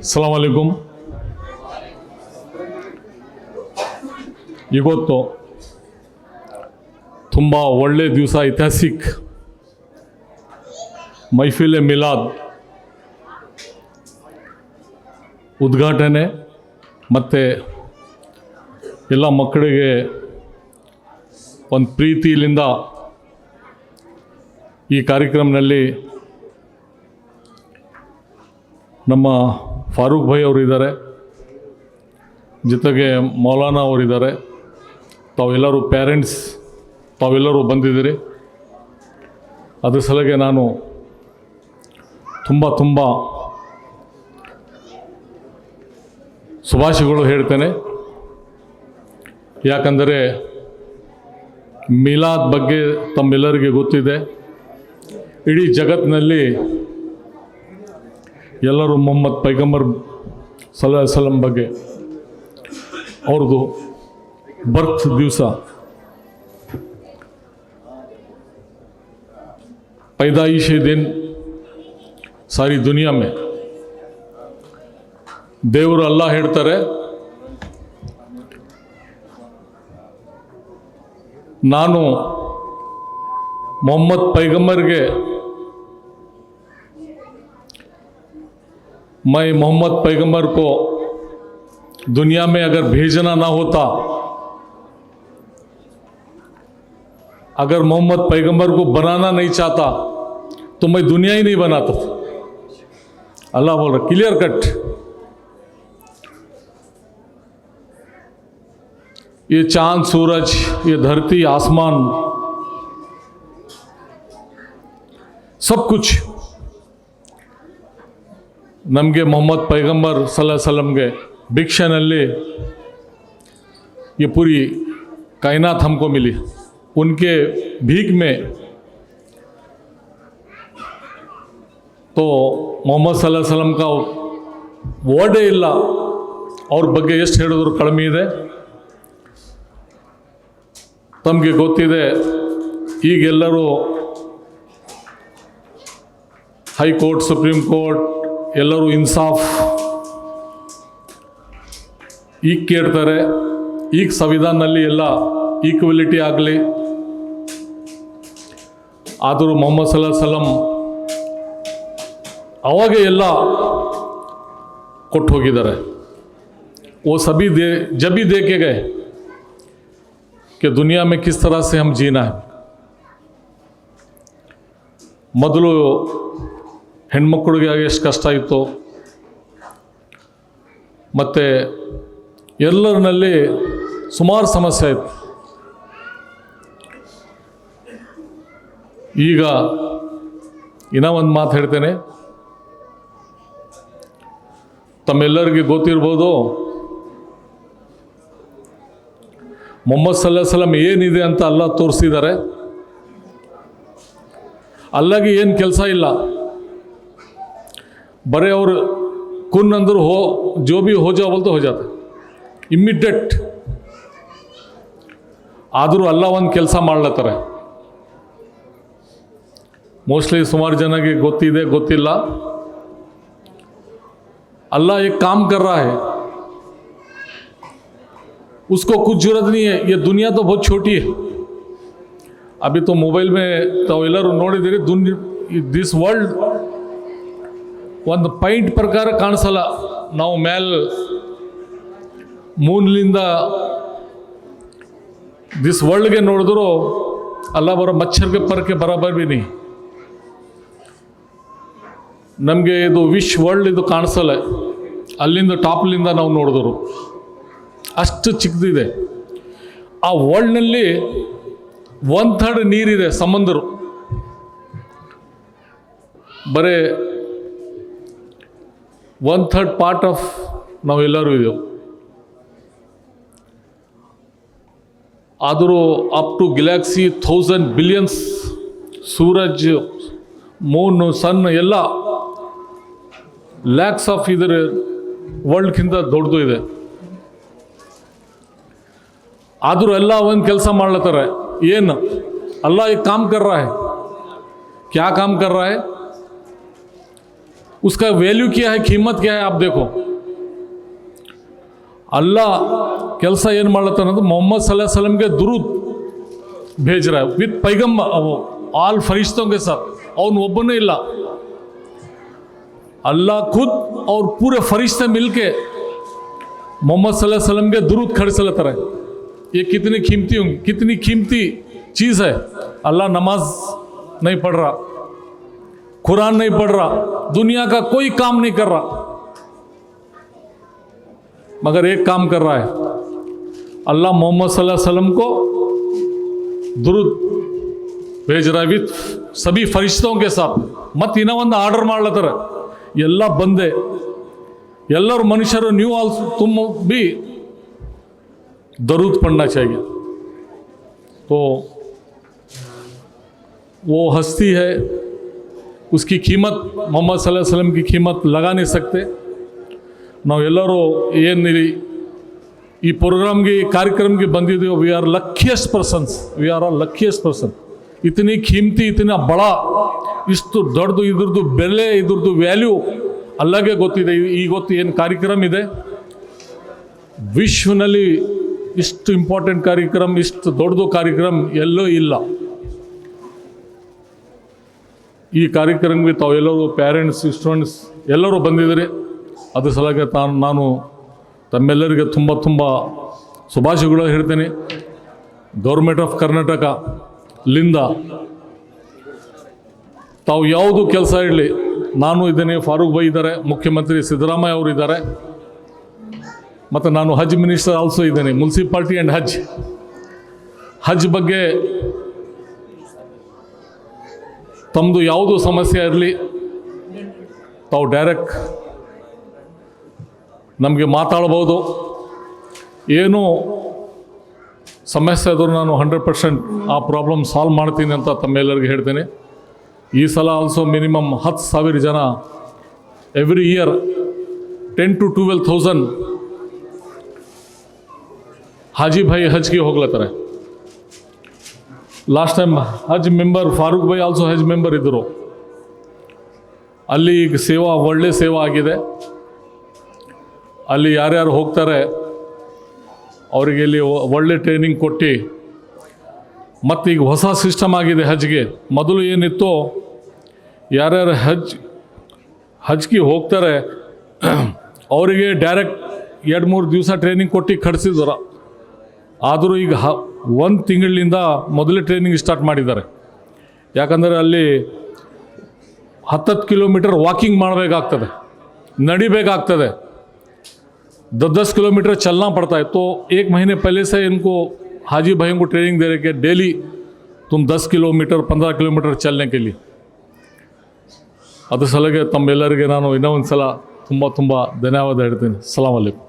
ಅಸ್ಸಲಾಮು ಅಲೈಕುಂ. ಇವತ್ತು ತುಂಬ ಒಳ್ಳೆಯ ದಿವಸ, ಐತಿಹಾಸಿಕ್ ಮೈಫಿಲ್ ಮಿಲಾದ್ ಉದ್ಘಾಟನೆ ಮತ್ತು ಎಲ್ಲ ಮಕ್ಕಳಿಗೆ ಒಂದು ಪ್ರೀತಿಯಿಂದ ಈ ಕಾರ್ಯಕ್ರಮದಲ್ಲಿ ನಮ್ಮ ಫಾರೂಕ್ ಭಾಯ್ ಅವರಿದ್ದಾರೆ, ಜೊತೆಗೆ ಮೌಲಾನಾ ಅವರಿದ್ದಾರೆ, ತಾವೆಲ್ಲರೂ ಪೇರೆಂಟ್ಸ್ ತಾವೆಲ್ಲರೂ ಬಂದಿದ್ದೀರಿ. ಅದ್ರ ಸಲುವಾಗಿ ನಾನು ತುಂಬ ಶುಭಾಶಯಗಳು ಹೇಳ್ತೇನೆ. ಯಾಕಂದರೆ ಮಿಲಾದ್ ಬಗ್ಗೆ ತಮ್ಮೆಲ್ಲರಿಗೆ ಗೊತ್ತಿದೆ. ಇಡೀ ಜಗತ್ತಿನಲ್ಲಿ ಎಲ್ಲರೂ ಮೊಹಮ್ಮದ್ ಪೈಗಂಬರ್ ಸಲ್ಲಲ್ಲಾಹು ಅಲೈಹಿ ವಸಲ್ಲಂ ಬಗ್ಗೆ ಅವ್ರದ್ದು ಬರ್ತ್ ದಿವಸ पैदाइशी दिन सारी दुनिया में देवर अल्लाह ಹೇಳ್ತಾರೆ, ನಾನು ಮೊಹಮ್ಮದ್ पैगंबर के मैं मोहम्मद पैगंबर को दुनिया में अगर भेजना ना होता, अगर मोहम्मद पैगंबर को बनाना नहीं चाहता तो मैं दुनिया ही नहीं बनाता था. अल्लाह बोल रहा, क्लियर कट. ये चांद सूरज, ये धरती आसमान, सब कुछ नमगे मोहम्मद पैगंबर सल्लल्लाहु अलैहि वसल्लम के भिक्षानल्ली ये पूरी कायनात हमको मिली. उनके भीख में तो मोहम्मद सल्लल्लाहु अलैहि वसल्लम का ವರ್ಡೇ ಇಲ್ಲ. ಅವ್ರ ಬಗ್ಗೆ ಎಷ್ಟು ಹೇಳಿದ್ರು ಕಡಿಮೆ ಇದೆ. ತಮಗೆ ಗೊತ್ತಿದೆ, ಈಗೆಲ್ಲರೂ ಹೈಕೋರ್ಟ್, ಸುಪ್ರೀಂ ಕೋರ್ಟ್ ಎಲ್ಲರೂ ಇನ್ಸಾಫ್ ಈಗ ಕೇಳ್ತಾರೆ. ಈಗ ಸಂವಿಧಾನದಲ್ಲಿ ಎಲ್ಲ ಈಕ್ವಲಿಟಿ ಆಗಲಿ. ಆದರೂ ಮೊಹಮ್ಮದ್ ಸಲ್ಲಲ್ಲಾಹು ಅಲೈಹಿ ವಸಲ್ಲಂ ಅವಾಗೆ ಎಲ್ಲ ಕೊಟ್ಟು ಹೋಗಿದ್ದಾರೆ. वो सभी जब भी देखे गए कि दुनिया में किस तरह से हम जीना है. ಮೊದಲು ಹೆಣ್ಮಕ್ಳಿಗೆ ಎಷ್ಟು ಕಷ್ಟ ಇತ್ತು, ಮತ್ತು ಎಲ್ಲರಲ್ಲಿ ಸುಮಾರು ಸಮಸ್ಯೆ ಇತ್ತು. ಈಗ ಇನ್ನೂ ಒಂದು ಮಾತು ಹೇಳ್ತೇನೆ. ತಮ್ಮೆಲ್ಲರಿಗೆ ಗೊತ್ತಿರ್ಬೋದು, ಮೊಹಮ್ಮದ್ ಸಲ್ಲಲ್ಲಾಹು ಅಲೈಹಿ ವಸಲ್ಲಂ ಏನಿದೆ ಅಂತ ಅಲ್ಲಾಹ್ ತೋರಿಸಿದ್ದಾರೆ. ಅಲ್ಲಾಗೆ ಏನು ಕೆಲಸ ಇಲ್ಲ, ಬರೀ ಅವರು ಕುನ್ ಅಂದರು ಹೋ ಜೋ ಬಿ ಹೋ ಜಾओ बोलते हो जाते ಇಮ್ಮಿಡಿಯೇಟ್. ಆದರೂ ಅಲ್ಲ ಒಂದು ಕೆಲಸ ಮಾಡ್ಲತ್ತಾರೆ. ಮೋಸ್ಟ್ಲಿ ಸುಮಾರು ಜನಕ್ಕೆ ಗೊತ್ತಿದೆ, ಗೊತ್ತಿಲ್ಲ. अल्लाह एक काम कर रहा है, उसको कुछ जरूरत नहीं है. ये दुनिया तो बहुत छोटी है. अभी तो मोबाइल में तो ಎಲ್ಲರೂ ನೋಡಿದಿರಿ, ದಿಸ್ ವರ್ಲ್ಡ್ ಒಂದು ಪಾಯಿಂಟ್ ಪ್ರಕಾರ ಕಾಣಿಸಲ್ಲ. ನಾವು ಮೇಲೆ ಮೂನ್ಲಿಂದ ದಿಸ್ ವರ್ಲ್ಡ್ಗೆ ನೋಡಿದ್ರು ಅಲ್ಲ ಬರೋ ಮಚ್ಚರ್ಗೆ ಪರಕ್ಕೆ ಬರಾಬರ್ ಬಿ ನೀ. ನಮಗೆ ಇದು ವಿಶ್ ವರ್ಲ್ಡ್ ಇದು ಕಾಣಿಸಲ್ಲ. ಅಲ್ಲಿಂದ ಟಾಪ್ಲಿಂದ ನಾವು ನೋಡಿದ್ರು ಅಷ್ಟು ಚಿಕ್ಕದಿದೆ. ಆ ವರ್ಲ್ಡ್ನಲ್ಲಿ 1/3 ನೀರಿದೆ, ಸಮುದ್ರ. ಬರೇ 1/3 ಪಾರ್ಟ್ ಆಫ್ ನಾವೆಲ್ಲರೂ ಇದೆವು. ಆದರೂ ಅಪ್ ಟು ಗ್ಯಾಲಕ್ಸಿ 1000 ಬಿಲಿಯನ್ಸ್, ಸೂರಜ್, ಮೂನ್, ಸನ್ ಎಲ್ಲ ಲ್ಯಾಕ್ಸ್ ಆಫ್ ಇದರ ವರ್ಲ್ಡ್ಗಿಂತ ದೊಡ್ಡದು ಇದೆ. ಆದರೂ ಎಲ್ಲ ಒಂದು ಕೆಲಸ ಮಾಡ್ಲತ್ತಾರೆ. ಏನು? अल्लाह एक काम कर रहा है. क्या काम कर रहा है? उसका वैल्यू क्या है, कीमत क्या है आप देखो। अल्लाह ಕೆಲಸ ಏನು ಮಾಡ್ಲತ್ತಾನ ಅಂದ್ರೆ ಮೊಹಮ್ಮದ್ सल्लल्लाहु अलैहि वसल्लम के दुरूद भेज रहा है विद पैगंबर ऑल फरिश्तों के साथ। ಅವನು ಒಬ್ಬನೇ ಇಲ್ಲ, अल्लाह खुद और पूरे फरिश्ते मिलके मोहम्मद सल्लल्लाहु अलैहि वसल्लम के दुरूद खड़सलत्ತಾರೆ। ये कितनी कीमती होंगी, कितनी कीमती चीज़ है। अल्लाह नमाज नहीं पढ़ रहा, कुरान नहीं पढ़ रहा, दुनिया का कोई काम नहीं कर रहा, मगर एक काम कर रहा है, अल्लाह मोहम्मद सल्लल्लाहु अलैहि वसल्लम को दुरूद भेज रहा है विथ सभी फरिश्तों के साथ। मत ಇನ್ನೂ ಒಂದು ಆರ್ಡರ್ ಮಾಡ್ಲತ್ತಾರೆ, ಎಲ್ಲ ಬಂದೆ ಎಲ್ಲರೂ मनुष्यರು, न्यू आल्सो तुम भी दरूद पढ़ना चाहिए। तो वो हस्ती है, उसकी कीमत मोहम्मद सल्लल्लाहु अलैहि वसल्लम की कीमत लगा नहीं सकते। ನಾವೆಲ್ಲರೂ ಏನು ಈ ಪ್ರೋಗ್ರಾಮ್ಗೆ ಕಾರ್ಯಕ್ರಮಕ್ಕೆ ಬಂದಿದ್ದೀವಿ, we are luckiest persons, we are all luckiest person. ಇತನಿ कीमती इतना बड़ा ಇಷ್ಟು ದೊಡ್ಡದು ಇದ್ರದ್ದು ಬೆಲೆ, ಇದ್ರದ್ದು ವ್ಯಾಲ್ಯೂ ಅಲ್ಲಾಗೆ ಗೊತ್ತಿದೆ। ಇವತ್ತು ಏನು ಕಾರ್ಯಕ್ರಮ ಇದೆ ವಿಶ್ವನಲ್ಲಿ ಇಷ್ಟು ಇಂಪಾರ್ಟೆಂಟ್ ಕಾರ್ಯಕ್ರಮ, ಇಷ್ಟು ದೊಡ್ಡದು ಕಾರ್ಯಕ್ರಮ ಎಲ್ಲೂ ಇಲ್ಲ। ಈ ಕಾರ್ಯಕ್ರಮಕ್ಕೆ ತಾವೆಲ್ಲರೂ ಪೇರೆಂಟ್ಸ್, ಸ್ಟೂಡೆಂಟ್ಸ್ ಎಲ್ಲರೂ ಬಂದಿದ್ದೀರಿ। ಅದ್ರ ಸಲುವಾಗಿ ನಾನು ತಮ್ಮೆಲ್ಲರಿಗೆ ತುಂಬ ತುಂಬ ಶುಭಾಶಯಗಳು ಹೇಳ್ತೇನೆ। ಗೌರ್ಮೆಂಟ್ ಆಫ್ ಕರ್ನಾಟಕ ಲಿಂದ ತಾವು ಯಾವುದು ಕೆಲಸ ಇರಲಿ, ನಾನು ಇದ್ದೇನೆ, ಫಾರೂಕ್ ಭಾಯ್ ಇದ್ದಾರೆ, ಮುಖ್ಯಮಂತ್ರಿ ಸಿದ್ದರಾಮಯ್ಯ ಅವರು ಇದ್ದಾರೆ, ಮತ್ತು ನಾನು ಹಜ್ ಮಿನಿಸ್ಟರ್ ಆಲ್ಸೋ ಇದ್ದೇನೆ, ಮುನ್ಸಿಪಾಲ್ಟಿ ಆ್ಯಂಡ್ ಹಜ್ ಬಗ್ಗೆ ತಮ್ಮದು ಯಾವುದು ಸಮಸ್ಯೆ ಇರಲಿ ತಾವು ಡೈರೆಕ್ಟ್ ನಮಗೆ ಮಾತಾಡ್ಬೋದು। ಏನು ಸಮಸ್ಯೆ ಆದರೂ ನಾನು 100% ಆ ಪ್ರಾಬ್ಲಮ್ ಸಾಲ್ವ್ ಮಾಡ್ತೀನಿ ಅಂತ ತಮ್ಮೆಲ್ಲರಿಗೆ ಹೇಳ್ತೇನೆ। ಈ ಸಲ ಆಲ್ಸೋ ಮಿನಿಮಮ್ 10,000 ಜನ ಎವ್ರಿ ಇಯರ್ 10,000 to 12,000 ಹಾಜಿ ಭಾಯಿ ಹಜ್ಗೆ ಹೋಗ್ಲತ್ತಾರೆ। ಲಾಸ್ಟ್ ಟೈಮ್ ಹಜ್ ಮೆಂಬರ್ ಫಾರೂಕ್ ಭಾಯ್ ಆಲ್ಸೋ ಹಜ್ ಮೆಂಬರ್ ಇದ್ದರು। ಅಲ್ಲಿ ಈಗ ಸೇವಾ ಒಳ್ಳೆ ಸೇವಾ ಆಗಿದೆ। ಅಲ್ಲಿ ಯಾರ್ಯಾರು ಹೋಗ್ತಾರೆ ಅವರಿಗೆ ಇಲ್ಲಿ ಒಳ್ಳೆ ಟ್ರೈನಿಂಗ್ ಕೊಟ್ಟು, ಮತ್ತು ಈಗ ಹೊಸ ಸಿಸ್ಟಮ್ ಆಗಿದೆ ಹಜ್ಗೆ। ಮೊದಲು ಏನಿತ್ತು, ಯಾರ್ಯಾರು ಹಜ್ಗೆ ಹೋಗ್ತಾರೆ ಅವರಿಗೆ ಡೈರೆಕ್ಟ್ 2-3 ದಿವಸ ಟ್ರೈನಿಂಗ್ ಕೊಟ್ಟು ಕಳಿಸಿದ್ರು। ಆದರೂ ಈಗ 1 ತಿಂಗಳಿಂದ ಮೊದಲೇ ಟ್ರೈನಿಂಗ್ ಸ್ಟಾರ್ಟ್ ಮಾಡಿದ್ದಾರೆ। ಯಾಕಂದರೆ ಅಲ್ಲಿ 10 ಕಿಲೋಮೀಟರ್ ವಾಕಿಂಗ್ ಮಾಡಬೇಕಾಗ್ತದೆ, ನಡಿಬೇಕಾಗ್ತದೆ, 10 किलोमीटर चलना पड़ता है। तो 1 महीने पहले से इनको हाजी भाइयों को ट्रेनिंग दे रहे कि डेली तुम 10 किलोमीटर 15 किलोमीटर चलने के लिए। ಅದ್ರ ಸಲುವಾಗಿ ತಮ್ಮೆಲ್ಲರಿಗೆ ನಾನು ಇನ್ನೂ ಒಂದು ಸಲ ತುಂಬ ಧನ್ಯವಾದ ಹೇಳ್ತೀನಿ। ಸಲಾಮ್ ಅಲೈಕುಮ್।